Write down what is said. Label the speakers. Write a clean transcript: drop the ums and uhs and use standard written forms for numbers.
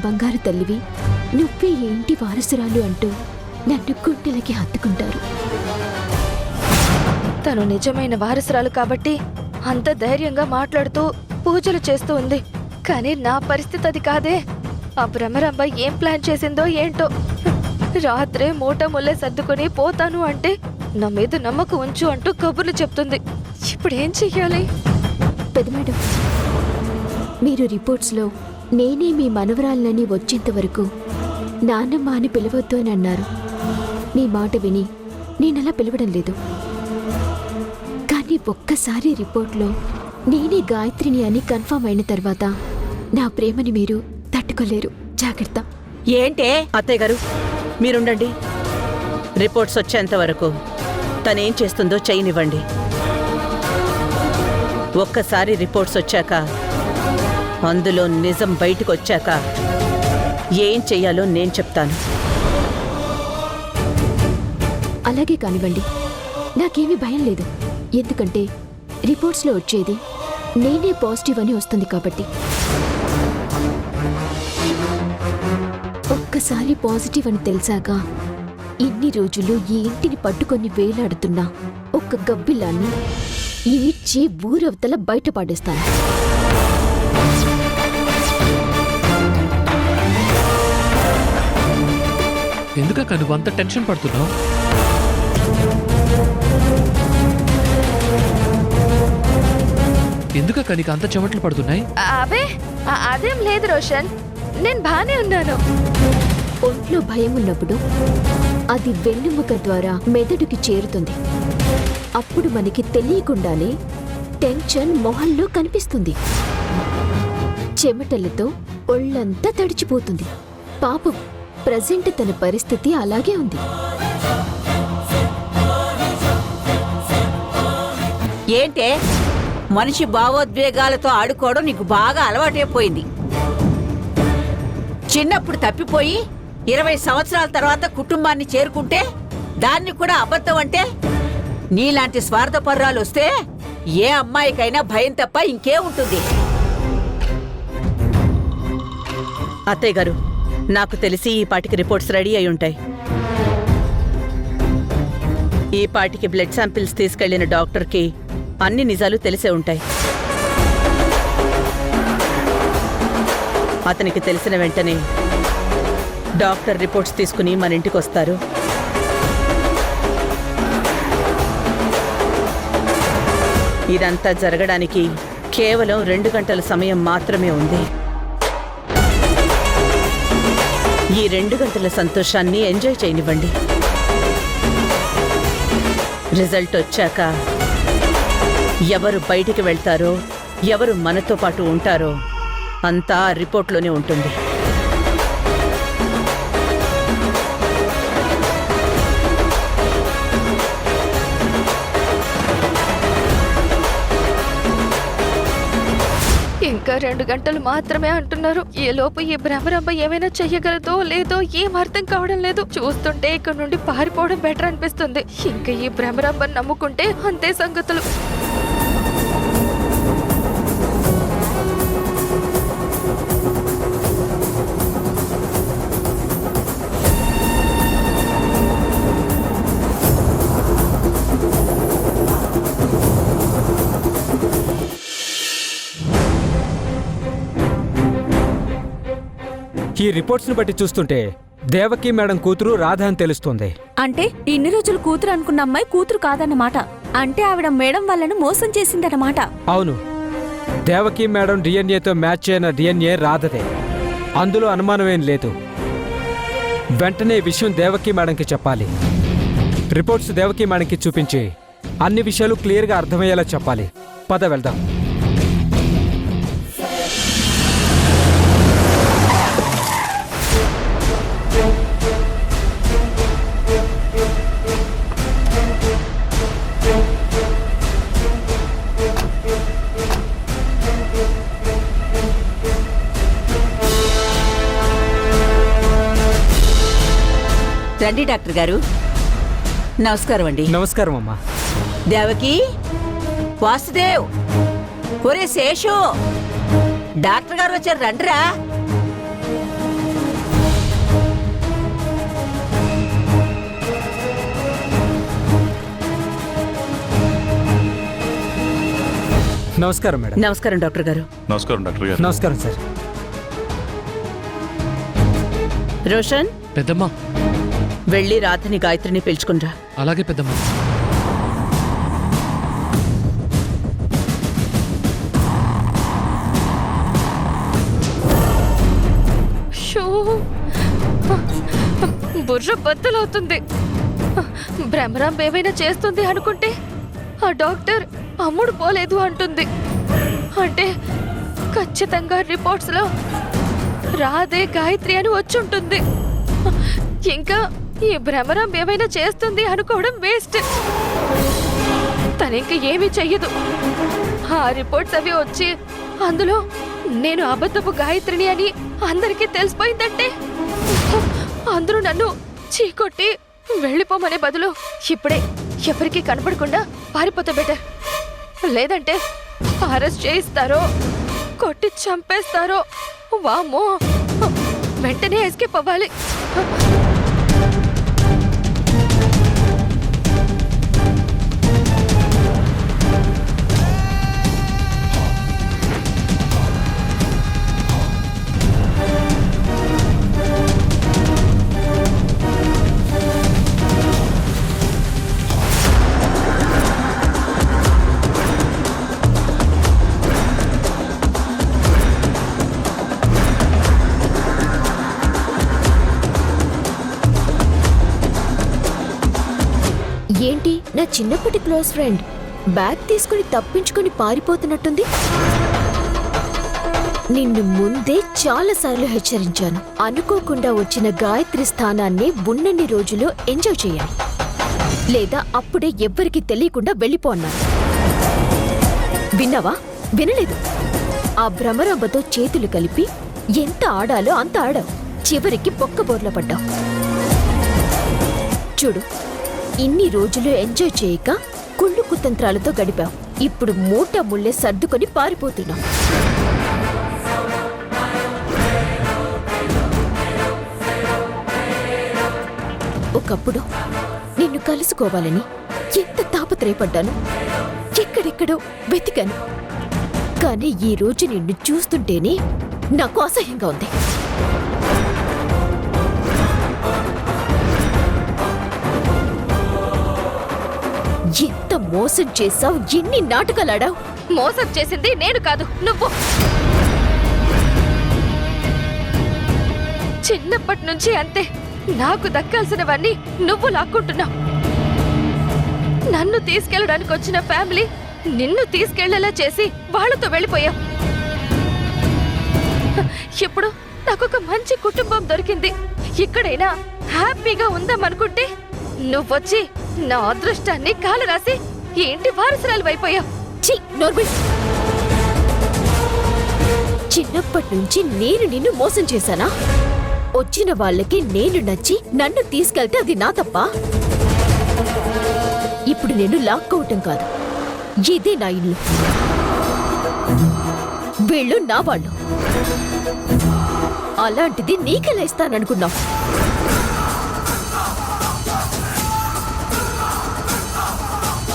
Speaker 1: బంగారు తల్లివి, నువ్వే ఈ ఇంటి వారసురాలు అంటూ నన్ను గుండెలకి హత్తుకుంటారు.
Speaker 2: తను నిజమైన వారసురాలు కాబట్టి అంత ధైర్యంగా మాట్లాడుతూ పూజలు చేస్తూ ఉంది. కానీ నా పరిస్థితి అది కాదే. ఆ భ్రమరాంబ ఏం ప్లాన్ చేసిందో ఏంటో. రాత్రే మూట ముల్లే సర్దుకుని పోతాను అంటే నా మీద నమ్మకం ఉంచు అంటూ కబుర్లు చెప్తుంది. ఇప్పుడేం చెయ్యాలి?
Speaker 1: పెద్దమేడం, మీరు రిపోర్ట్స్లో నేనే మీ మనవరాలని వచ్చేంత వరకు నాన్నమ్మ అని పిలవద్దు అని అన్నారు. మీ మాట విని నేనలా పిలవడం లేదు. కానీ ఒక్కసారి రిపోర్ట్లో నేనే గాయత్రిని అని కన్ఫర్మ్ అయిన తర్వాత నా ప్రేమని మీరు తట్టుకోలేరు. జాగ్రత్త.
Speaker 3: ఏంటే అత్తయ్య గారు, మీరుండండి. రిపోర్ట్స్ వచ్చేంత వరకు తనేం చేస్తుందో చేయనివ్వండి. ఒక్కసారి రిపోర్ట్స్ వచ్చాక, అందులో నిజం బయటకు వచ్చాక ఏం చెయ్యాలో నేను చెప్తాను.
Speaker 1: అలాగే కానివ్వండి, నాకేమీ భయం లేదు. ఎందుకంటే రిపోర్ట్స్లో వచ్చేది నేనే పాజిటివ్ అని వస్తుంది కాబట్టి. ఒక్కసారి పాజిటివ్ అని తెలిసాక ఇన్ని రోజులు ఈ ఇంటిని పట్టుకొని వేలాడుతున్నా ఒక్క గబ్బిలాన్ని ఈడ్చి ఊరవతల బయటపడేస్తాను.
Speaker 4: ఎందుకక్క నువ్వు అంత టెన్షన్ పడుతున్నావు? ఎందుకక్క నీకు అంత చెమటలు పడుతున్నాయి?
Speaker 2: అబే అదేం లేదు రోషన్, నేను బానే ఉన్నాను.
Speaker 1: ఒంట్లో భయం ఉన్నప్పుడు అది వెన్నుముక ద్వారా మెదడుకి చేరుతుంది. అప్పుడు మనకి తెలియకుండానే టెన్షన్ మొహంలో కనిపిస్తుంది. చెమటలతో ఒళ్ళంతా తడిచిపోతుంది. పాపం ప్రజెంట్ తన పరిస్థితి అలాగే ఉంది.
Speaker 3: ఏంటే మనిషి భావోద్వేగాలతో ఆడుకోవడం నీకు బాగా అలవాటైపోయింది. చిన్నప్పుడు తప్పిపోయి 20 సంవత్సరాల తర్వాత కుటుంబాన్ని చేరుకుంటే దాన్ని కూడా అబద్ధం అంటే, నీలాంటి స్వార్థపర్రాలు వస్తే ఏ అమ్మాయికైనా భయం తప్ప ఇంకే ఉంటుంది. అత్తయ్య గారు, నాకు తెలిసి ఈ పాటికి రిపోర్ట్స్ రెడీ అయి ఉంటాయి. ఈ పాటికి బ్లడ్ శాంపిల్స్ తీసుకెళ్లిన డాక్టర్కి అన్ని నిజాలు తెలిసే ఉంటాయి. అతనికి తెలిసిన వెంటనే డాక్టర్ రిపోర్ట్స్ తీసుకుని మన ఇంటికి వస్తారు. ఇదంతా జరగడానికి కేవలం 2 గంటల సమయం మాత్రమే ఉంది. ఈ 2 గంటల సంతోషాన్ని ఎంజాయ్ చేయనివ్వండి. రిజల్ట్ వచ్చాక ఎవరు బయటికి వెళ్తారో, ఎవరు మనతో పాటు ఉంటారో అంతా రిపోర్ట్లోనే ఉంటుంది.
Speaker 2: ఇంకా 2 గంటలు మాత్రమే అంటున్నారు. ఈ లోపు ఈ భ్రమరాంబ ఏమైనా చెయ్యగలదో లేదో ఏం అర్థం కావడం లేదు. చూస్తుంటే ఇక్కడ నుండి పారిపోవడం బెటర్ అనిపిస్తుంది. ఇంకా ఈ భ్రమరాంబని నమ్ముకుంటే అంతే సంగతులు.
Speaker 5: ఈ రిపోర్ట్స్ ను బట్టి చూస్తుంటే దేవకి మేడం కూతురు రాధ అని తెలుస్తుంది.
Speaker 6: అంటే ఇన్ని రోజులు కూతురు అనుకున్న అమ్మాయి కూతురు కాదన్నమాట. అంటే ఆవిడ మేడం వాళ్ళను మోసం చేసిందన్నమాట.
Speaker 5: అవును, దేవకి మేడం డిఎన్ఏతో మ్యాచ్ అయిన డిఎన్ఏ రాధదే. అందులో అనుమానమేం లేదు. వెంటనే ఈ విషయం దేవకి మేడంకి చెప్పాలి. రిపోర్ట్స్ దేవకి మేడంకి చూపించి అన్ని విషయాలు క్లియర్గా అర్థమయ్యేలా చెప్పాలి. పద వెళ్దాం.
Speaker 3: రండి డాక్టర్ గారు. నమస్కారం అండి.
Speaker 5: నమస్కారం అమ్మా.
Speaker 3: దేవకి, వాసుదేవ్, ఒరే శేషు, డాక్టర్ గారు వచ్చారు, రండిరా.
Speaker 5: నమస్కారం మేడం.
Speaker 3: నమస్కారం డాక్టర్ గారు.
Speaker 7: నమస్కారం డాక్టర్ గారు.
Speaker 5: నమస్కారం సార్.
Speaker 3: రోషన్,
Speaker 4: పెద్దమ్మా.
Speaker 3: వెళ్ళి రాధని గాయత్రిని పిలుచుకునిరా.
Speaker 4: అలాగే పెద్దమ్మా.
Speaker 2: షో బుర్ర బద్దలవుతుంది. భ్రమరాంబ ఏమైనా చేస్తుంది అనుకుంటే ఆ డాక్టర్ అమ్ముడు పోలేదు అంటుంది. అంటే ఖచ్చితంగా రిపోర్ట్స్ లో రాధే గాయత్రి అని వచ్చుంటుంది. ఇంకా ఈ భ్రమరాంబ ఏమైనా చేస్తుంది అనుకోవడం వేస్ట్. తనింక ఏమీ చెయ్యదు. ఆ రిపోర్ట్స్ అవి వచ్చి అందులో నేను అబద్ధపు గాయత్రిని అని అందరికీ తెలిసిపోయిందంటే అందరూ నన్ను చీకొట్టి వెళ్ళిపోమనే బదులు ఇప్పుడే ఎవరికీ కనపడకుండా పారిపోతే బెటర్. లేదంటే అరెస్ట్ చేయిస్తారో కొట్టి చంపేస్తారో. వామ్మో, వెంటనే ఎస్కేప్ అవ్వాలి.
Speaker 1: ఏంటి, నా చిన్నప్పటి క్లోజ్ ఫ్రెండ్ బ్యాగ్ తీసుకుని తప్పించుకుని పారిపోతున్నట్టుంది. నిన్ను ముందే చాలాసార్లు హెచ్చరించాను. అనుకోకుండా వచ్చిన గాయత్రి స్థానాన్ని ఉన్నన్ని రోజులు ఎంజాయ్ చేయాలి, లేదా అప్పుడే ఎవ్వరికీ తెలియకుండా వెళ్ళిపోన్నాను. విన్నావా? వినలేదు. ఆ భ్రమరాంబతో చేతులు కలిపి ఎంత ఆడాలో అంత ఆడావు. చివరికి పొక్కబోర్ల పడ్డావు. చూడు, ఇన్ని రోజులు ఎంజాయ్ చేయక కుళ్ళు కుతంత్రాలతో గడిపావు. ఇప్పుడు మూట ముళ్ళే సర్దుకొని పారిపోతున్నావు. ఒకప్పుడు నిన్ను కలుసుకోవాలని ఎంత తాపత్రయపడ్డాను, ఎక్కడెక్కడో వెతికాను. కానీ ఈ రోజు నిన్ను చూస్తుంటేనే నాకు అసహ్యంగా ఉంది. ఎంత మోసం చేసావు, ఎన్ని నాటకాలాడావు.
Speaker 2: మోసం చేసింది నేను కాదు, నువ్వు. చిన్నప్పటి నుంచి అంతే. నాకు దక్కాల్సినవన్నీ నువ్వు లాక్కుంటున్నావు. నన్ను తీసుకెళ్ళడానికి వచ్చిన ఫ్యామిలీ నిన్ను తీసుకెళ్లేలా చేసి వాళ్ళతో వెళ్ళిపోయావు. ఇప్పుడు నాకొక మంచి కుటుంబం దొరికింది. ఇక్కడైనా హ్యాపీగా ఉందామనుకుంటే నువ్వొచ్చి నా అదృష్టాన్ని కాలు రాసి ఈ ఇంటి వారసురాలు అయిపోయావు.
Speaker 1: ఛీ, నోర్మల్. చిన్నప్పటి నుంచి నేను నిన్ను మోసం చేశానా? వచ్చిన వాళ్ళకి నేను నచ్చి నన్ను తీసుకెళ్తే అది నా తప్ప? ఇప్పుడు నేను లాక్కోవటం కాదు, ఇదే నా ఇల్లు. వీళ్ళు నా వాళ్ళు. అలాంటిది నీకెలా ఇస్తాననుకున్నావు?